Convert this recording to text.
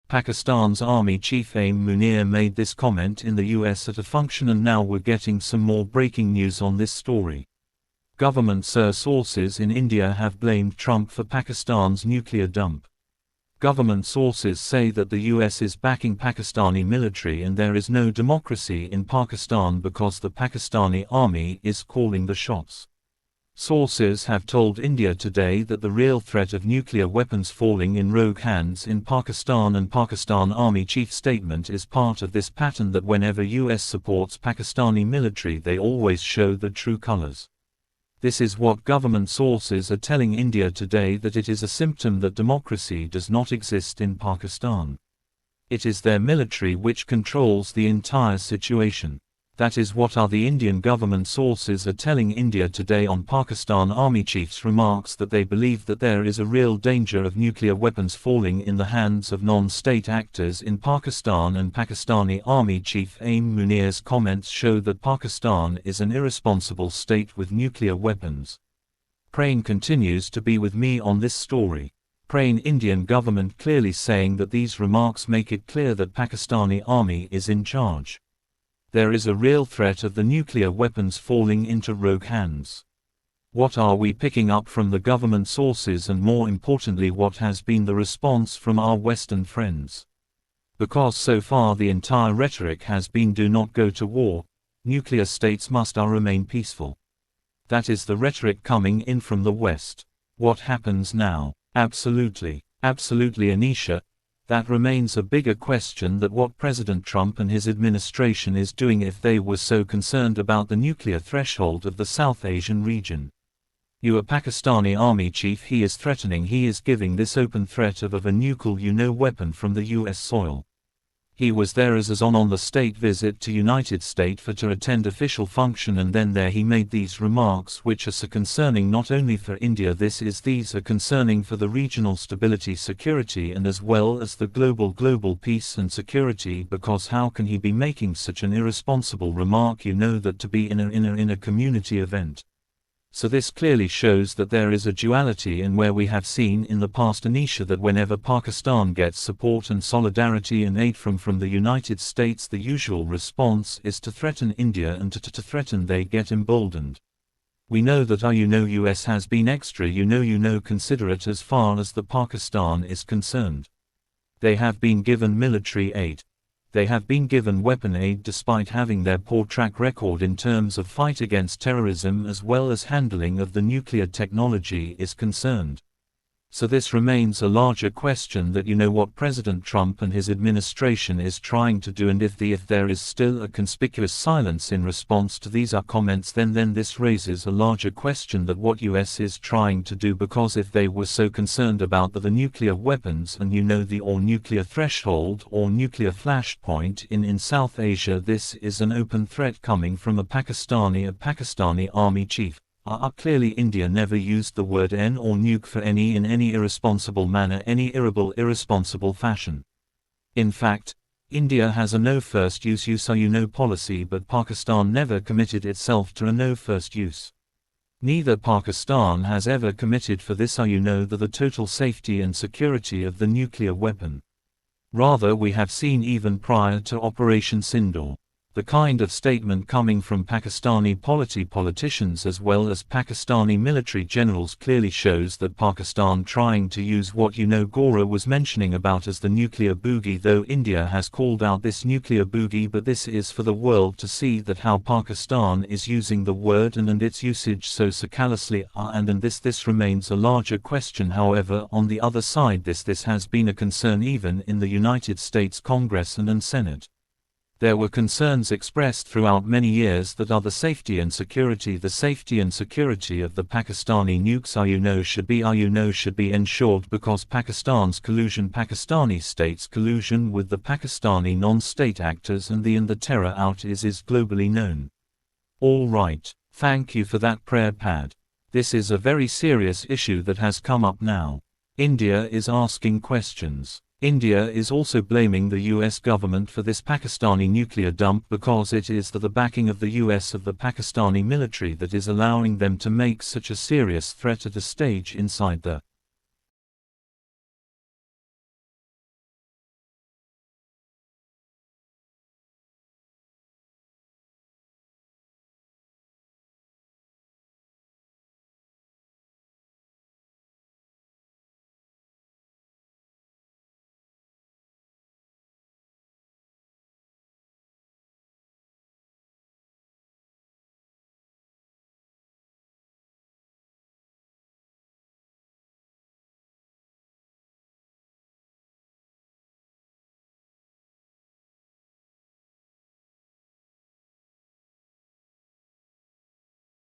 Pakistan's Army Chief Asim Munir made this comment in the US at a function, and now we're getting some more breaking news on this story. Government sources in India have blamed Trump for Pakistan's nuclear dump. Government sources say that the US is backing Pakistani military and there is no democracy in Pakistan because the Pakistani army is calling the shots. Sources have told India Today that the real threat of nuclear weapons falling in rogue hands in Pakistan and Pakistan Army Chief statement is part of this pattern that whenever US supports Pakistani military they always show the true colors. This is what government sources are telling India Today, that it is a symptom that democracy does not exist in Pakistan. It is their military which controls the entire situation. That is what the Indian government sources are telling India Today on Pakistan Army Chief's remarks that they believe that there is a real danger of nuclear weapons falling in the hands of non-state actors in Pakistan, and Pakistani Army Chief Asim Munir's comments show that Pakistan is an irresponsible state with nuclear weapons. Praying continues to be with me on this story. Praying Indian government clearly saying that these remarks make it clear that Pakistani army is in charge. There is a real threat of the nuclear weapons falling into rogue hands. What are we picking up from the government sources, and more importantly what has been the response from our Western friends? Because so far the entire rhetoric has been do not go to war, nuclear states must remain peaceful. That is the rhetoric coming in from the West. What happens now? Absolutely Anisha. That remains a bigger question, that what President Trump and his administration is doing if they were so concerned about the nuclear threshold of the South Asian region. A Pakistani army chief, he is giving this open threat of a nuclear weapon from the US soil. He was there as on the state visit to United States to attend official function, and then there he made these remarks which are so concerning not only for India, these are concerning for the regional stability, security, and as well as the global peace and security, because how can he be making such an irresponsible remark, that to be in a community event? So this clearly shows that there is a duality, and where we have seen in the past, Anisha, that whenever Pakistan gets support and solidarity and aid from the United States, the usual response is to threaten India, and to threaten they get emboldened. We know that US has been extra considerate as far as the Pakistan is concerned. They have been given military aid. They have been given weapon aid despite having their poor track record in terms of fight against terrorism as well as handling of the nuclear technology is concerned. So this remains a larger question, that what President Trump and his administration is trying to do, and if there is still a conspicuous silence in response to these comments, then this raises a larger question, that what US is trying to do, because if they were so concerned about the nuclear weapons and the nuclear threshold or nuclear flashpoint in South Asia, this is an open threat coming from a Pakistani army chief. Clearly India never used the word N or nuke for in any irresponsible manner, any irresponsible fashion. In fact, India has a no first use policy, but Pakistan never committed itself to a no first use. Neither Pakistan has ever committed for this the total safety and security of the nuclear weapon. Rather, we have seen even prior to Operation Sindoor, the kind of statement coming from Pakistani politicians as well as Pakistani military generals clearly shows that Pakistan trying to use what Gora was mentioning about as the nuclear boogie, though India has called out this nuclear boogie, but this is for the world to see that how Pakistan is using the word and its usage so callously, and this remains a larger question. However, on the other side, this has been a concern even in the United States Congress and Senate. There were concerns expressed throughout many years that the safety and security of the Pakistani nukes should be ensured, because Pakistani states' collusion with the Pakistani non-state actors and the terror out is globally known. All right, thank you for that prayer pad. This is a very serious issue that has come up now. India is asking questions. India is also blaming the US government for this Pakistani nuclear dump, because it is the backing of the US of the Pakistani military that is allowing them to make such a serious threat at a stage inside the